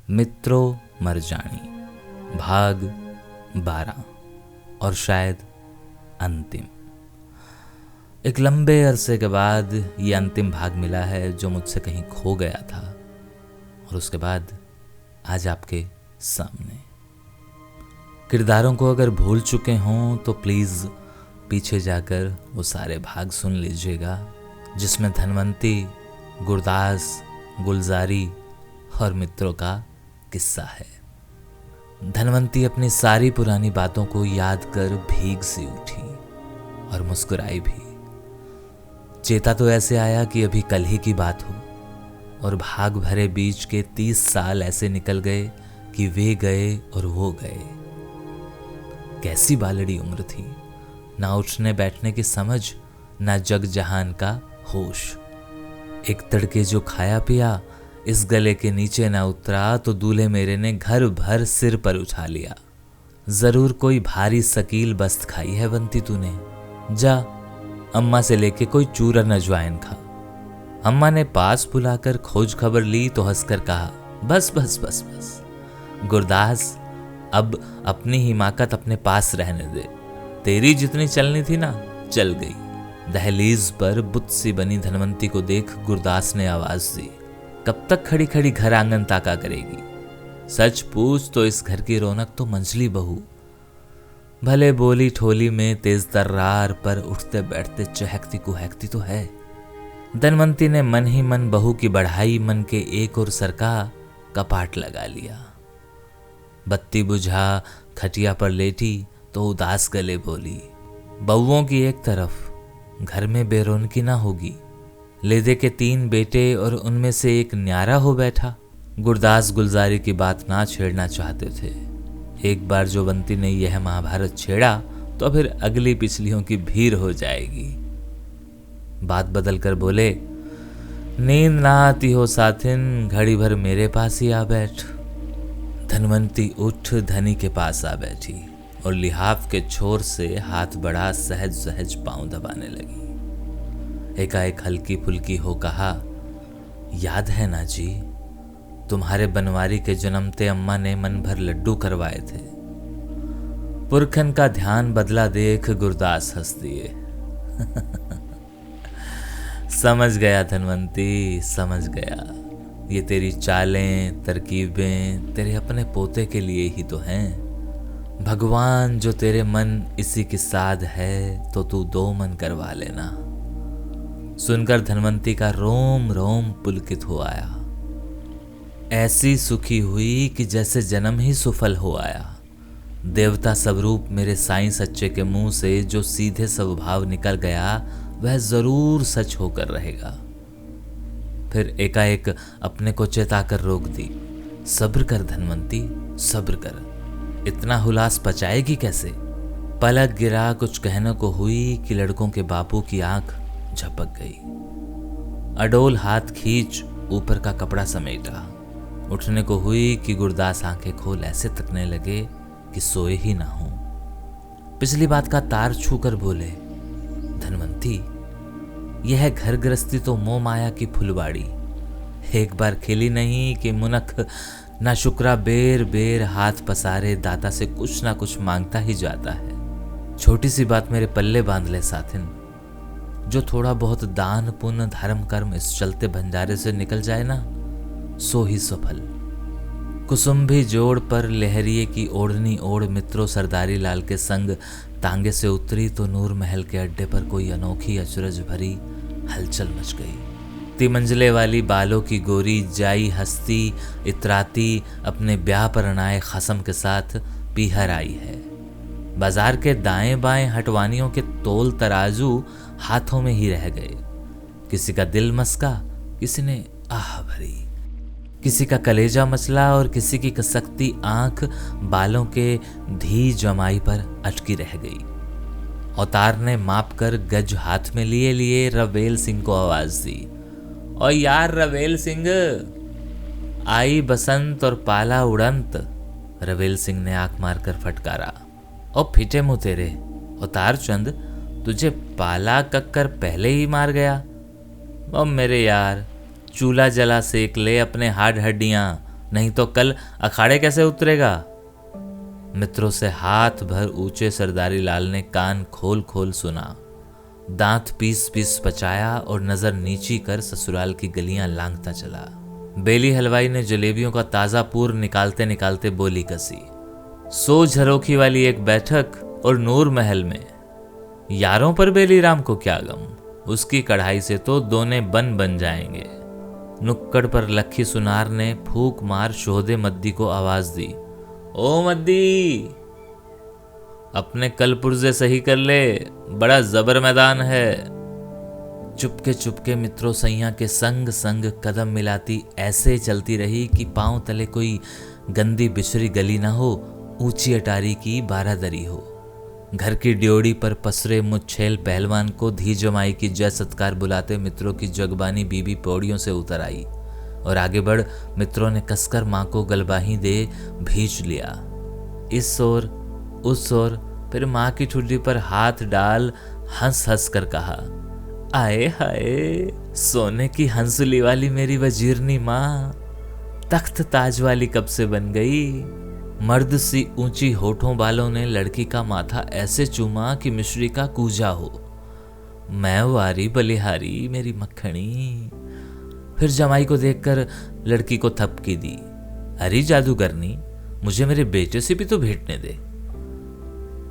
मित्रों मरजानी भाग 12 और शायद अंतिम। एक लंबे अरसे के बाद ये अंतिम भाग मिला है जो मुझसे कहीं खो गया था और उसके बाद आज आपके सामने। किरदारों को अगर भूल चुके हों तो प्लीज़ पीछे जाकर वो सारे भाग सुन लीजिएगा जिसमें धनवंती, गुरदास, गुलजारी और मित्रों का किस्सा है। धनवंती अपनी सारी पुरानी बातों को याद कर भीग सी उठी और मुस्कुराई भी। चेता तो ऐसे आया कि अभी कल ही की बात हो और भाग भरे बीच के 30 साल ऐसे निकल गए कि वे गए और वो गए। कैसी बालड़ी उम्र थी, ना उठने बैठने की समझ, ना जग जहान का होश। एक तड़के जो खाया पिया इस गले के नीचे ना उतरा तो दूल्हे मेरे ने घर भर सिर पर उठा लिया। जरूर कोई भारी सकील बस्त खाई है बंती तूने, जा अम्मा से लेके कोई चूरन अजवाइन खा। अम्मा ने पास बुलाकर खोज खबर ली तो हंसकर कहा, बस बस बस बस गुरदास, अब अपनी हिमाकत अपने पास रहने दे। तेरी जितनी चलनी थी ना चल गई। दहलीज पर बुत सी बनी धनवंती को देख गुरदास ने आवाज दी, कब तक खड़ी खड़ी घर आंगन ताका करेगी? सच पूछ तो इस घर की रौनक तो मंझली बहू। भले बोली ठोली में तेज तर्रार पर उठते बैठते चहकती कुहकती तो है। धनवंती ने मन ही मन बहू की बढ़ाई मन के एक और सरका कपाट लगा लिया। बत्ती बुझा खटिया पर लेटी तो उदास गले बोली, बहुओं की एक तरफ घर में बेरौनकी ना होगी। ले दे के 3 बेटे और उनमें से एक न्यारा हो बैठा। गुरदास गुलजारी की बात ना छेड़ना चाहते थे। एक बार जो बंती ने यह महाभारत छेड़ा तो फिर अगली पिछलियों की भीड़ हो जाएगी। बात बदल कर बोले, नींद ना आती हो साथिन, घड़ी भर मेरे पास ही आ बैठ। धनवंती उठ धनी के पास आ बैठी और लिहाफ के छोर से हाथ बढ़ा सहज सहज पांव दबाने लगी। एकाएक हल्की फुल्की हो कहा, याद है ना जी, तुम्हारे बनवारी के जन्मते अम्मा ने मन भर लड्डू करवाए थे। पुरखन का ध्यान बदला देख गुरदास हंस दिए। समझ गया धनवंती, समझ गया। ये तेरी चालें तरकीबें तेरे अपने पोते के लिए ही तो हैं। भगवान जो तेरे मन इसी की साध है तो तू 2 मन करवा लेना। सुनकर धनवंती का रोम रोम पुलकित हो आया। ऐसी सुखी हुई कि जैसे जन्म ही सुफल हो आया। देवता स्वरूप मेरे साईं सच्चे के मुंह से जो सीधे स्वभाव निकल गया वह जरूर सच होकर रहेगा। फिर एकाएक अपने को चेताकर रोक दी, सब्र कर धनवंती, सब्र कर। इतना हुलास पचाएगी कैसे? पलक गिरा कुछ कहने को हुई कि लड़कों के बापू की आंख झपक गई। अडोल हाथ खींच ऊपर का कपड़ा समेटा। उठने को हुई कि गुरदास आंखें खोल ऐसे तकने लगे कि सोए ही ना हो। पिछली बात का तार छूकर बोले, धनवंती, यह घर गृहस्थी तो मोह माया की फुलवाड़ी। एक बार खिली नहीं कि मुनख ना शुक्रा बेर बेर हाथ पसारे दाता से कुछ ना कुछ मांगता ही जाता है। छोटी सी बात मेरे पल्ले बांध ले साथिन, जो थोड़ा बहुत दान पुण्य धर्म कर्म इस चलते भंडारे से निकल जाए ना सो ही सफल। कुसुम्भी जोड़ पर लहरिए की ओढ़नी ओढ़ मित्रों सरदारी लाल के संग तांगे से उतरी तो नूर महल के अड्डे पर कोई अनोखी अचरज भरी हलचल मच गई। 3 मंजिले वाली बालों की गोरी जाई हस्ती इतराती अपने ब्याह पर अनाए खसम के साथ पीहर आई है। बाजार के दाएं बाएं हटवानियों के तोल तराजू हाथों में ही रह गए। किसी का दिल मस्का, किसी ने आह भरी, किसी का कलेजा मचला और किसी की कसकती आंख बालों के धी जमाई पर अटकी रह गई। अवतार ने माप कर गज हाथ में लिए लिए रवेल सिंह को आवाज दी, और यार रवेल सिंह, आई बसंत और पाला उड़ंत। रवेल सिंह ने आंख मारकर फटकारा, और फिटे मुंह तेरे अवतार चंद, तुझे पाला कक्कर पहले ही मार गया। और मेरे यार, चूल्हा जला सेक ले अपने हाड हड्डियां, नहीं तो कल अखाड़े कैसे उतरेगा। मित्रों से हाथ भर ऊंचे सरदारी लाल ने कान खोल खोल सुना, दांत पीस पीस पचाया और नजर नीची कर ससुराल की गलियां लांघता चला। बेली हलवाई ने जलेबियों का ताजा पूर निकालते निकालते बोली कसी, सो झरोखी वाली एक बैठक और नूर महल में, यारों पर बेली राम को क्या गम, उसकी कढ़ाई से तो दोने बन जाएंगे। नुक्कड़ पर लक्खी सुनार ने फूक मार शोहदे मद्दी को आवाज दी, ओ मद्दी, अपने कल पुर्जे सही कर ले, बड़ा जबर मैदान है। चुपके चुपके मित्रों सैया के संग संग कदम मिलाती ऐसे चलती रही कि पांव तले कोई गंदी बिछरी गली ना हो, ऊंची अटारी की बारादरी हो। घर की ड्योड़ी पर पसरे मुच्छेल पहलवान को धी जमाई की जय सत्कार बुलाते मित्रों की जगबानी बीबी पौड़ियों से उतर आई और आगे बढ़ मित्रों ने कसकर मां को गलबाही दे भींच लिया। इस ओर उस ओर, फिर मां की ठुड्डी पर हाथ डाल हंस हंस कर कहा, आए हाय, सोने की हंसुली वाली मेरी वजीरनी मां, तख्त ताज वाली कब से बन गई। मर्द सी ऊंची होठों बालों ने लड़की का माथा ऐसे चूमा कि मिश्री का कूजा हो। मैं वारी बलिहारी मेरी मक्खनी। फिर जमाई को देखकर लड़की को थपकी दी, अरे जादूगरनी, मुझे मेरे बेटे से भी तो भेंटने दे।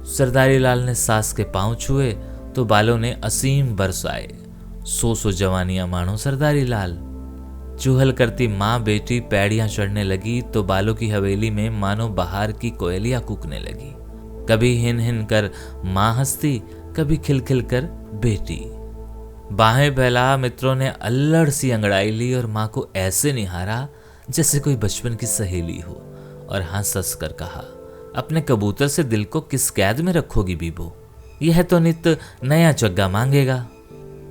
सरदारी लाल ने सास के पांव छुए तो बालों ने असीम बरसाए। सो जवानियां मानो सरदारी लाल। चूहल करती माँ बेटी पैड़ियां चढ़ने लगी तो बालों की हवेली में मानो बाहर की कोयलियां कूकने लगी। कभी हिन हिन कर माँ हंसती, कभी खिल खिल कर बेटी। बाहें फैला मित्रों ने अल्लड़ सी अंगड़ाई ली और माँ को ऐसे निहारा जैसे कोई बचपन की सहेली हो और हंस हंस कर कहा, अपने कबूतर से दिल को किस कैद में रखोगी बीबो, यह तो नित नया चग्गा मांगेगा।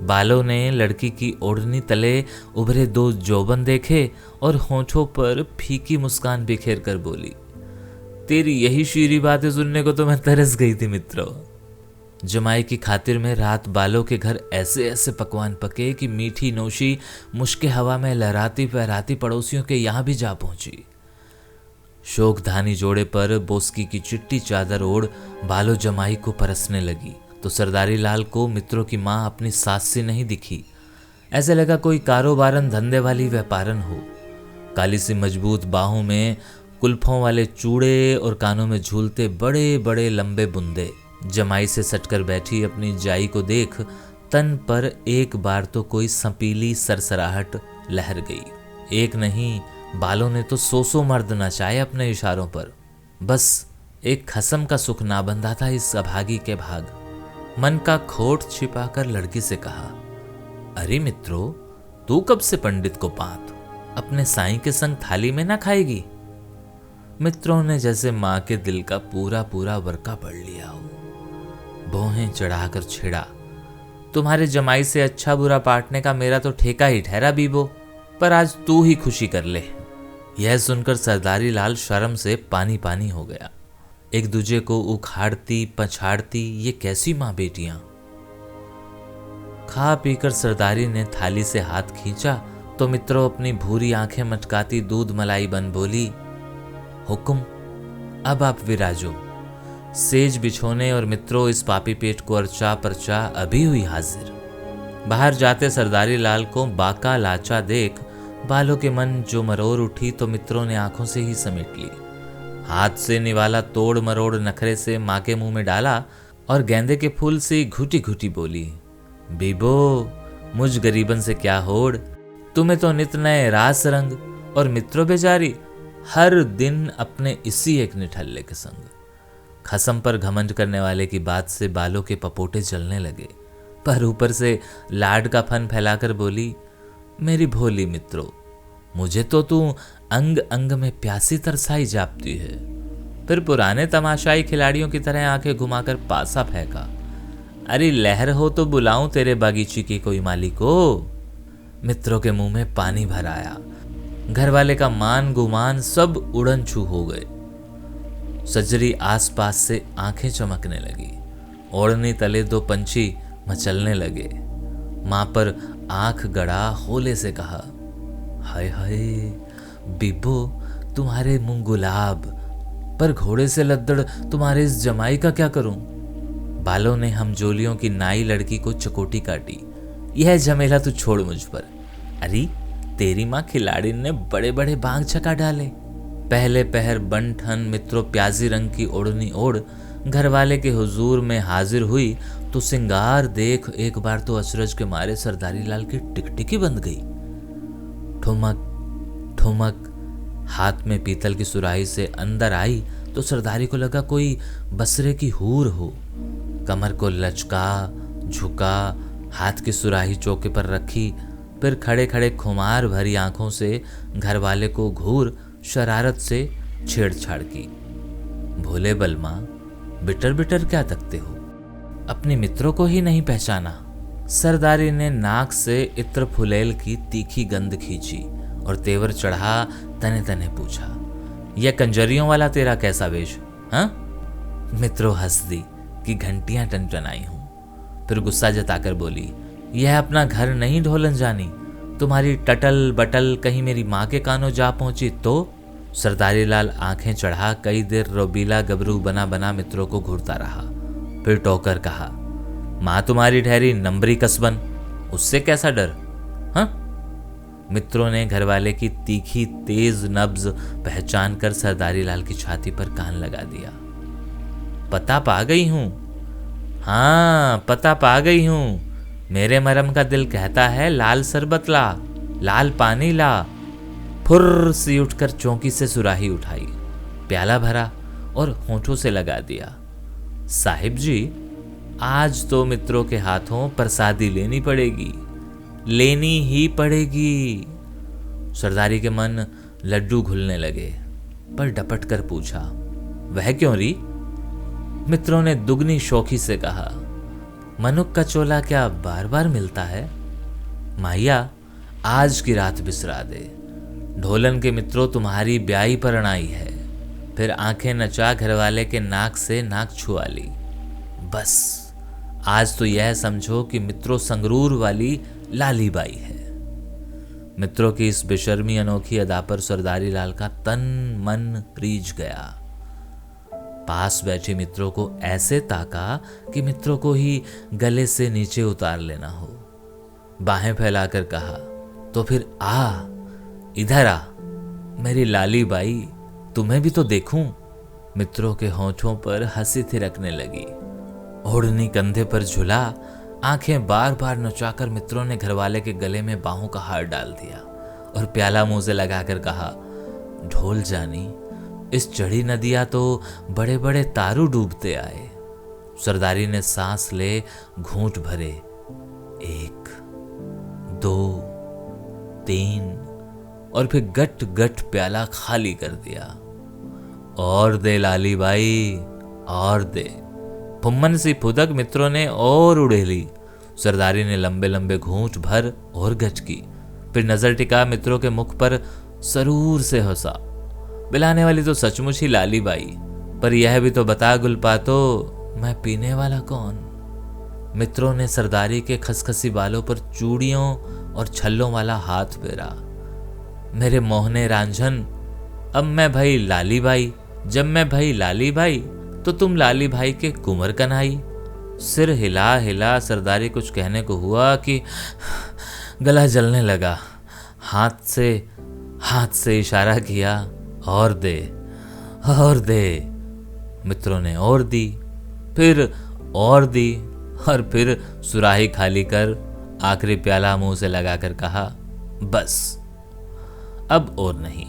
बालों ने लड़की की ओढ़नी तले उभरे दो जोबन देखे और होठों पर फीकी मुस्कान बिखेर कर बोली, तेरी यही शीरी बातें सुनने को तो मैं तरस गई थी मित्रों। जमाई की खातिर में रात बालों के घर ऐसे ऐसे पकवान पके कि मीठी नोशी मुश्के हवा में लहराती फहराती पड़ोसियों के यहां भी जा पहुंची। शोकधानी जोड़े पर बोस्की की चिट्टी चादर ओढ़ बालों जमाई को परसने लगी तो सरदारी लाल को मित्रों की मां अपनी सास सी नहीं दिखी। ऐसे लगा कोई कारोबारन धंधे वाली व्यापारन हो। काली सी मजबूत बाहों में कुल्फों वाले चूड़े और कानों में झूलते बड़े बड़े लंबे बुंदे। जमाई से सटकर बैठी अपनी जाई को देख तन पर एक बार तो कोई संपीली सरसराहट लहर गई। एक नहीं, बालों ने तो सौ मर्द नचाए अपने इशारों पर। बस एक खसम का सुख ना बंधा था इस अभागी के भाग। मन का खोट छिपाकर लड़की से कहा, अरे मित्रों, तू कब से पंडित को पात अपने साईं के संग थाली में ना खाएगी। मित्रों ने जैसे मां के दिल का पूरा पूरा वर्का पढ़ लिया हो। भौहें चढ़ाकर छिड़ा, तुम्हारे जमाई से अच्छा बुरा पाटने का मेरा तो ठेका ही ठहरा बीबो, पर आज तू ही खुशी कर ले। यह सुनकर सरदारी लाल शर्म से पानी पानी हो गया। एक दूजे को उखाड़ती पछाड़ती ये कैसी मां बेटियां। खा पीकर सरदारी ने थाली से हाथ खींचा तो मित्रों अपनी भूरी आंखें मटकाती दूध मलाई बन बोली, हुक्म, अब आप विराजो। सेज बिछोने और मित्रों इस पापी पेट को अर्चा परचा अभी हुई हाजिर। बाहर जाते सरदारी लाल को बाका लाचा देख बालों के मन जो मरोड़ उठी तो मित्रों ने आंखों से ही समेट ली। हाथ से निवाला तोड़ मरोड़ नखरे से माँ के मुंह में डाला और गेंदे के फूल से घुटी घुटी बोली, बीबो, मुझ गरीबन से क्या होड़, तुम्हें तो नित नए रास रंग और मित्रों बेजारी हर दिन अपने इसी एक निठल्ले के संग। खसम पर घमंड करने वाले की बात से बालों के पपोटे जलने लगे, पर ऊपर से लाड का फन फैलाकर बोली, मेरी भोली मित्रों, मुझे तो तू अंग अंग में प्यासी तरसाई जापती है। फिर पुराने तमाशाई खिलाड़ियों की तरह आंखें घुमाकर पासा फेंका, अरे लहर हो तो बुलाऊं तेरे बागीची के कोई माली को। मित्रों के मुंह में पानी भर आया। घर वाले का मान गुमान सब उड़न छू हो गए। सजरी आसपास से आंखें चमकने लगी। ओढ़नी तले दो पंछी मचलने लगे। मां पर आंख गड़ा होले से कहा, हाय हाय बीबो, तुम्हारे मुंह गुलाब, पर घोड़े से लद्दड़ तुम्हारे इस जमाई का क्या करूं? बालों ने हमजोलियों की नाई लड़की को चकोटी काटी। यह झमेला तू छोड़ मुझ पर। अरे तेरी माँ खिलाड़ी ने बड़े बड़े बांग छका डाले। पहले पहर बन ठन मित्रों प्याजी रंग की ओढ़नी ओढ़ घर वाले के हुजूर में हाजिर हुई तो सिंगार देख एक बार तो अचरज के मारे सरदारी लाल की टिकटिकी बंद गई। ठुमक ठुमक हाथ में पीतल की सुराही से अंदर आई तो सरदारी को लगा कोई बसरे की हूर हो। कमर को लचका, झुका, हाथ की सुराही चौके पर रखी, फिर खड़े खड़े खुमार भरी आंखों से घर वाले को घूर शरारत से छेड़छाड़ की। भोले बलमा, बिटर बिटर क्या तकते हो? अपने मित्रों को ही नहीं पहचाना? सरदारी ने नाक से इत्र फुलेल की तीखी गंध खींची और तेवर चढ़ा तने तने पूछा, यह कंजरियों वाला तेरा कैसा वेश? हाँ? मित्रों हंस दी कि घंटियां टनटनाई हूं। फिर गुस्सा जताकर बोली, यह अपना घर नहीं ढोलन जानी? तुम्हारी टटल बटल कहीं मेरी माँ के कानों जा पहुंची तो? सरदारी लाल आंखें चढ़ा कई देर रोबीला गबरू बना बना मित्रों को घूरता रहा। फिर टोकर कहा, माँ तुम्हारी ठहरी नंबरी कसबन, उससे कैसा डर? हाँ? मित्रों ने घरवाले की तीखी तेज नब्ज पहचान कर सरदारी लाल की छाती पर कान लगा दिया। पता पा गई हूं। हाँ, पता पा गई हूं। मेरे मरम का दिल कहता है लाल शरबत ला, लाल पानी ला। फुर्र सी उठकर चौकी से सुराही उठाई, प्याला भरा और होंठों से लगा दिया। साहिब जी, आज तो मित्रों के हाथों प्रसादी लेनी पड़ेगी, लेनी ही पड़ेगी। सरदारी के मन लड्डू घुलने लगे, पर डपट कर पूछा, वह क्यों री? मित्रों ने दुगनी शौखी से कहा, मनुक का चोला क्या बार बार मिलता है? माहिया, आज की रात बिसरा दे। ढोलन के मित्रों तुम्हारी ब्याई परणाई है। फिर आंखें नचा घरवाले के नाक से नाक छुआ ली। बस आज तो यह समझो कि मित्रों संगरूर वाली लाली बाई है। मित्रों की इस बेशर्मी अनोखी अदा पर सरदारी लाल का तन मन रीझ गया। पास बैठे मित्रों को ऐसे ताका कि मित्रों को ही गले से नीचे उतार लेना हो। बाहें फैलाकर कहा, तो फिर आ, इधर आ मेरी लाली बाई, तुम्हें भी तो देखूं। मित्रों के होठों पर हंसी थिरकने लगी। ओढ़नी कंधे पर झुला, आंखें बार बार नचाकर मित्रों ने घरवाले के गले में बाहों का हार डाल दिया और प्याला मुंह से लगाकर कहा, ढोल जानी, इस चढ़ी नदिया तो बड़े बड़े तारू डूबते आए। सरदारी ने सांस ले घूंट भरे, 1 2 3 और फिर गट गट प्याला खाली कर दिया। और दे लाली बाई, और दे। फुम्मन सी फुदक मित्रों ने और उड़ेली। सरदारी ने लंबे लंबे घूंट भर और गच की, फिर नजर टिका मित्रों के मुख पर, सरूर से हंसा। पिलाने वाली तो सचमुच ही लाली बाई, पर यह भी तो बता गुलपातो, मैं पीने वाला कौन? मित्रों ने सरदारी के खसखसी बालों पर चूड़ियों और छल्लों वाला हाथ फेरा। मेरे मोहने रांझन, अब मैं भई लाली बाई, जब मैं भई लाली बाई तो तुम लाली भाई के कुंवर कन्हाई। सिर हिला हिला सरदारी कुछ कहने को हुआ कि गला जलने लगा। हाथ से इशारा किया, और दे, और दे। मित्रों ने और दी, फिर और दी, और फिर सुराही खाली कर आखिरी प्याला मुंह से लगाकर कहा, बस अब और नहीं,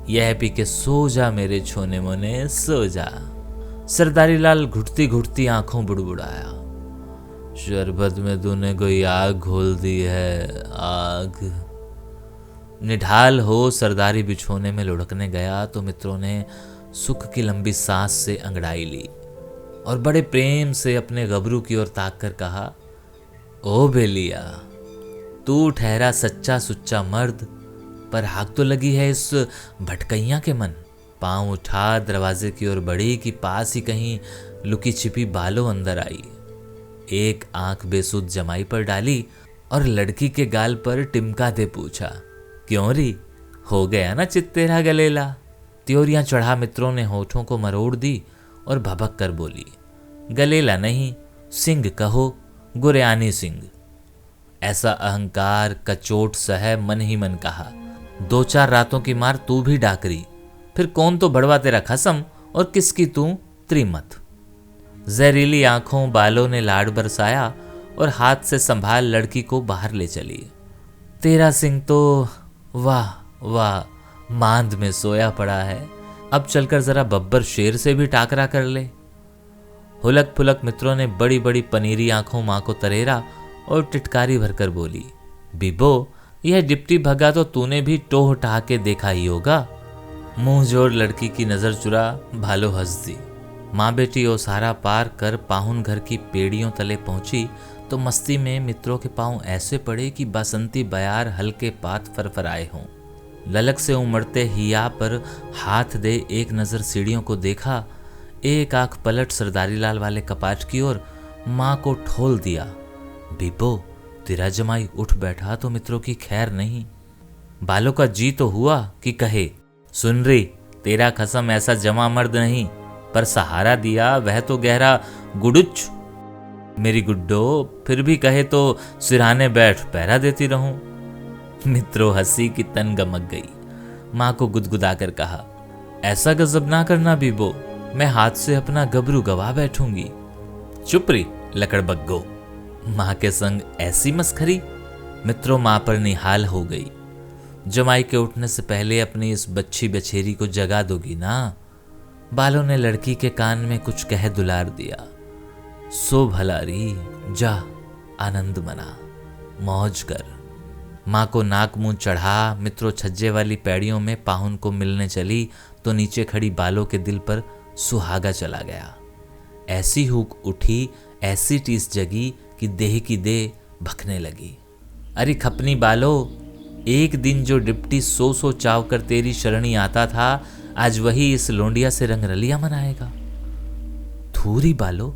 यह पी के सो जा मेरे छोने मोने, सो जा। सरदारी लाल घुटती घुटती आंखों बुड़बुड़ाया, शरबत में तूने कोई आग घोल दी है, आग। निढाल हो सरदारी बिछोने में लुढ़कने गया तो मित्रों ने सुख की लंबी सांस से अंगड़ाई ली और बड़े प्रेम से अपने गबरू की ओर ताक कर कहा, ओ बेलिया, तू ठहरा सच्चा सुच्चा मर्द, पर हाक तो लगी है इस भटकैया के मन। पांव उठा दरवाजे की ओर बढ़ी कि पास ही कहीं लुकी छिपी बालों अंदर आई। एक आंख बेसुध जमाई पर डाली और लड़की के गाल पर टिमका दे पूछा, क्यों री, हो गया ना चित तेरा गलेला? त्योरियां चढ़ा मित्रों ने होठों को मरोड़ दी और भभक कर बोली, गलेला नहीं, सिंह कहो, गुरयानी सिंह। ऐसा अहंकार कचोट सह मन ही मन कहा, 2-4 रातों की मार तू भी डाकरी, फिर कौन तो बड़वा तेरा खसम और किसकी तू त्रिमत। जहरीली आंखों बालों ने लाड बरसाया और हाथ से संभाल लड़की को बाहर ले चली। तेरा सिंह तो वाह वाह मांद में सोया पड़ा है, अब चलकर जरा बब्बर शेर से भी टाकरा कर ले। हुलक फुलक मित्रों ने बड़ी बड़ी पनीरी आंखों मां को तरेरा और टिटकारी भरकर बोली, बीबो यह डिप्टी भगा तो तूने भी टोह टाह के देखा ही होगा। मुंह जोड़ लड़की की नजर चुरा भालो हंस दी। माँ बेटी ओसारा पार कर पाहुन घर की पेड़ियों तले पहुंची तो मस्ती में मित्रों के पांव ऐसे पड़े कि बसंती बयार हल्के पात फरफराए हों। ललक से उमड़ते हिया पर हाथ दे एक नजर सीढ़ियों को देखा, एक आंख पलट सरदारी लाल वाले कपाट की ओर, माँ को ठोल दिया, बीबो तेरा जमाई उठ बैठा तो मित्रों की खैर नहीं। बालों का जी तो हुआ कि कहे, सुन रही तेरा खसम ऐसा जमा मर्द नहीं, पर सहारा दिया वह तो गहरा गुडुच। मेरी गुड्डो फिर भी कहे तो सिरहाने बैठ पहरा देती रहूं। मित्रों हंसी की तन गमक गई। माँ को गुदगुदाकर कहा, ऐसा गजब ना करना बीबो, मैं हाथ से अपना गबरू गवा बैठूंगी। चुप रही लकड़बग्गो, माँ के संग ऐसी मस्खरी। मित्रों माँ पर निहाल हो गई। जमाई के उठने से पहले अपनी इस बच्ची बछेरी को जगा दोगी ना। बालों ने लड़की के कान में कुछ कह दुलार दिया, सो भलारी जा आनंद मना, मौज कर। माँ को नाक मुंह चढ़ा मित्रों छज्जे वाली पैड़ियों में पाहुन को मिलने चली तो नीचे खड़ी बालों के दिल पर सुहागा चला गया। ऐसी हुक उठी, ऐसी टीस जगी कि देह की देह भखने लगी। अरे खपनी बालो, एक दिन जो डिप्टी 100 चाव कर तेरी शरणी आता था, आज वही इस लोंडिया से रंगरलिया मनाएगा। थूरी बालो,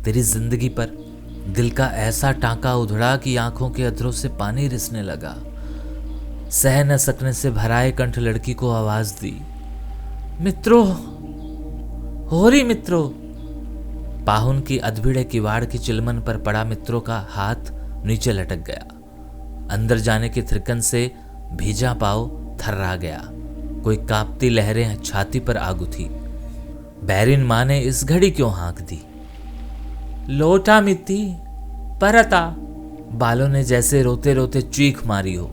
तेरी जिंदगी पर दिल का ऐसा टांका उधड़ा कि आंखों के अधरों से पानी रिसने लगा। सह न सकने से भराए कंठ लड़की को आवाज दी, मित्रों होरी मित्रों। पाहुन की अधभिड़े किवाड़ की चिलमन पर पड़ा मित्रों का हाथ नीचे लटक गया। अंदर जाने की थिरकन से भीजा पाव थर्रा गया। कोई कांपती लहरें छाती पर आ गुथी। बैरिन माँ ने इस घड़ी क्यों हाँक दी। लोटा मित्ती परता, बालों ने जैसे रोते रोते चीख मारी हो।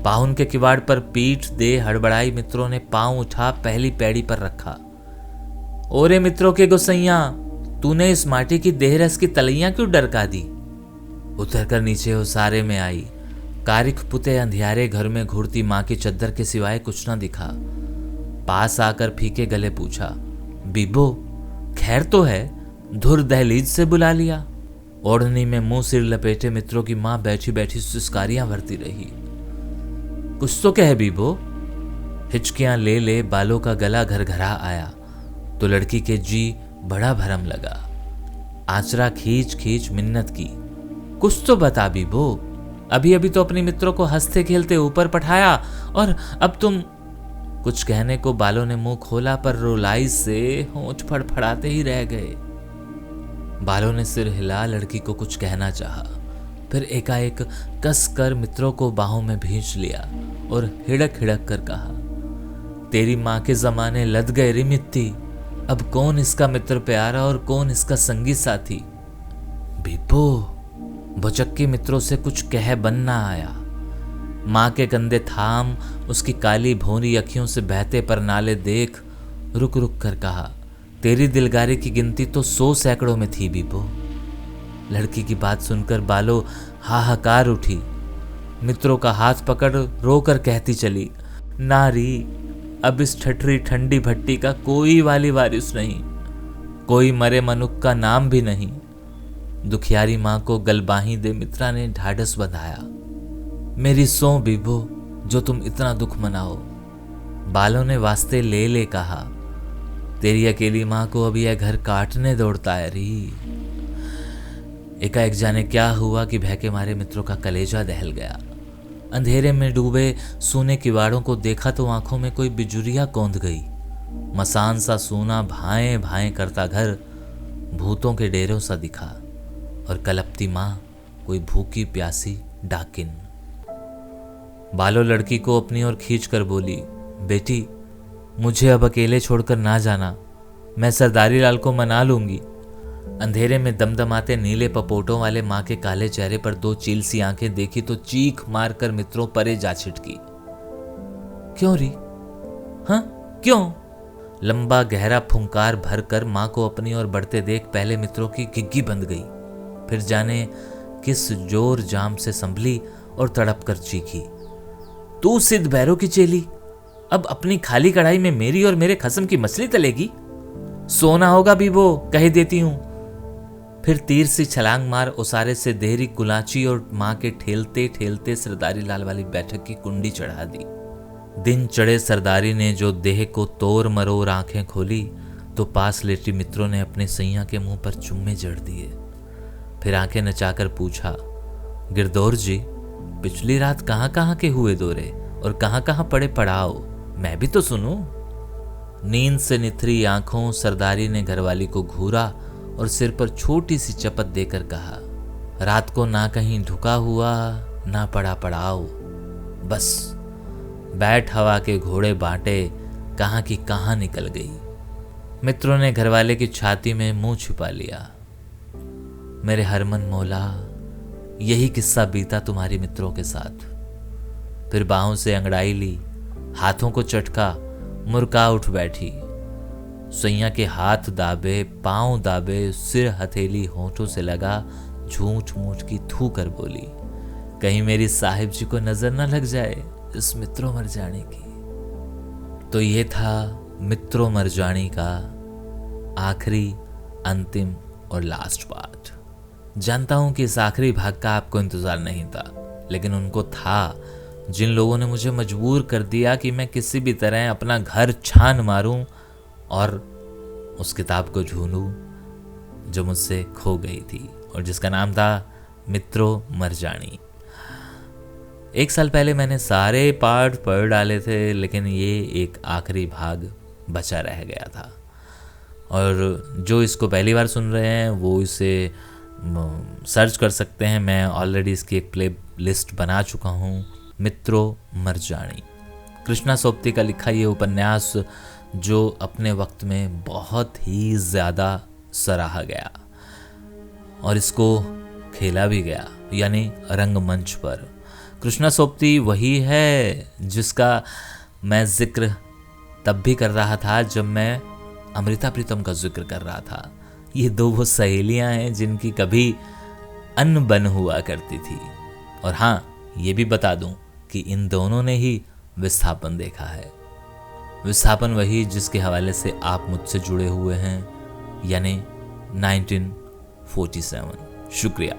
पाहुन के किवाड़ पर पीठ दे हड़बड़ाई मित्रों ने पांव उठा पहली पैड़ी पर रखा। ओरे मित्रों के गोसैया, तूने इस माटी की देहरस की तलैया क्यों डरका दी। उतरकर नीचे उसारे में आई। कारिख पुते अंधियारे घर में घुड़ती माँ की चद्दर के सिवाय कुछ न दिखा। पास आकर फीके गले पूछा, बीबो खैर तो है, धुर दहलीज से बुला लिया। ओढ़नी में मुंह सिर लपेटे मित्रों की माँ बैठी बैठी सुस्कारियां भरती रही। कुछ तो कह बीबो। हिचकियां ले ले बालों का गला घरघरा आया तो लड़की के जी बड़ा भरम लगा। आचरा खींच खींच मिन्नत की, कुछ तो बता बीबो, अभी अभी तो अपने मित्रों को हंसते खेलते ऊपर पठाया और अब तुम। कुछ कहने को बालों ने मुंह खोला पर रोलाई से होंठ फड़फड़ाते ही रह गए। बालों ने सिर हिला लड़की को कुछ कहना चाहा, फिर एकाएक कस कर मित्रों को बाहों में भींच लिया और हिड़क हिड़क कर कहा, तेरी माँ के जमाने लद गए रे मित्ती, अब कौन इसका मित्र प्यारा और कौन इसका संगी साथी। बीबो भुचक्के मित्रों से कुछ कह बनना आया। माँ के कंधे थाम उसकी काली भौरी अखियों से बहते पर नाले देख रुक रुक कर कहा, तेरी दिलगारी की गिनती तो 100 सैकड़ों में थी बीबो। लड़की की बात सुनकर बालो हाहाकार उठी। मित्रों का हाथ पकड़ रोकर कहती चली, नारी अब इस ठठरी ठंडी भट्टी का कोई वाली वारिस नहीं, कोई मरे मनुख का नाम भी नहीं। दुखियारी माँ को गलबाही दे मित्रा ने ढाढ़स बंधाया। मेरी सौ बीबो जो तुम इतना दुख मनाओ। बालों ने वास्ते ले ले कहा, तेरी अकेली माँ को अब यह घर काटने दौड़ता है री। एकाएक जाने क्या हुआ कि भय के मारे मित्रों का कलेजा दहल गया। अंधेरे में डूबे सूने किवाड़ों को देखा तो आंखों में कोई बिजुरिया कौंध गई। मसान सा सूना भाएं भाएं करता घर भूतों के डेरों सा दिखा, और कलपती माँ कोई भूखी प्यासी डाकिन। बालो लड़की को अपनी ओर खींच कर बोली, बेटी मुझे अब अकेले छोड़कर ना जाना, मैं सरदारी लाल को मना लूंगी। अंधेरे में दमदमाते नीले पपोटों वाले माँ के काले चेहरे पर दो चील सी आंखें देखी तो चीख मारकर मित्रों परे जा छिटकी। क्यों री? हाँ क्यों? लंबा गहरा फुंकार भरकर माँ को अपनी ओर बढ़ते देख पहले मित्रों की घिग्गी बंद गई, फिर जाने किस जोर जाम से संभली और तड़प कर चीखी, तू सिद्ध भैरव की चेली अब अपनी खाली कढ़ाई में मेरी और मेरे खसम की मछली तलेगी? सोना होगा भी वो, कह देती हूं। फिर तीर सी छलांग मार उसारे से देहरी गुलाची और माँ के ठेलते ठेलते सरदारी लाल वाली बैठक की कुंडी चढ़ा दी। दिन चढ़े सरदारी ने जो देह को तोड़ मरोड़ आंखें खोली तो पास लेटी मित्रों ने अपने सैया के मुंह पर चुम्मे जड़ दिए। फिर आंखें नचाकर पूछा, गिरदौर जी पिछली रात कहाँ कहाँ के हुए दौरे और कहाँ कहाँ पड़े पड़ाव, मैं भी तो सुनूं। नींद से निथरी आंखों सरदारी ने घरवाली को घूरा और सिर पर छोटी सी चपत देकर कहा, रात को ना कहीं ढुका हुआ ना पड़ा पड़ाव, बस बैठ हवा के घोड़े बांटे कहाँ की कहाँ निकल गई। मित्रों ने घरवाले की छाती में मुंह छुपा लिया। मेरे हरमन मौला, यही किस्सा बीता तुम्हारी मित्रों के साथ। फिर बाहों से अंगड़ाई ली, हाथों को चटका, मुर्का उठ बैठी। सैया के हाथ दाबे, पांव दाबे, सिर हथेली होठों से लगा, झूठ मूठ की थू कर बोली, कहीं मेरी साहिब जी को नजर न लग जाए इस मित्रों मरजानी की। तो ये था मित्रों मरजानी का आखिरी, अंतिम और लास्ट पार्ट। जानता हूं कि इस आखिरी भाग का आपको इंतजार नहीं था, लेकिन उनको था जिन लोगों ने मुझे मजबूर कर दिया कि मैं किसी भी तरह अपना घर छान मारूं और उस किताब को ढूंढूं जो मुझसे खो गई थी और जिसका नाम था मित्रों मरजानी। 1 साल पहले मैंने सारे पार्ट पढ़ डाले थे, लेकिन ये एक आखिरी भाग बचा रह गया था। और जो इसको पहली बार सुन रहे हैं वो इसे सर्च कर सकते हैं। मैं ऑलरेडी इसकी एक प्ले लिस्ट बना चुका हूँ, मित्रों मरजानी। कृष्णा सोपती का लिखा ये उपन्यास जो अपने वक्त में बहुत ही ज़्यादा सराहा गया और इसको खेला भी गया, यानी रंगमंच पर। कृष्णा सोपती वही है जिसका मैं जिक्र तब भी कर रहा था जब मैं अमृता प्रीतम का जिक्र कर रहा था। ये दो वो सहेलियां हैं जिनकी कभी अनबन हुआ करती थी। और हाँ, ये भी बता दूं कि इन दोनों ने ही विस्थापन देखा है। विस्थापन वही जिसके हवाले से आप मुझसे जुड़े हुए हैं, यानी 1947। शुक्रिया।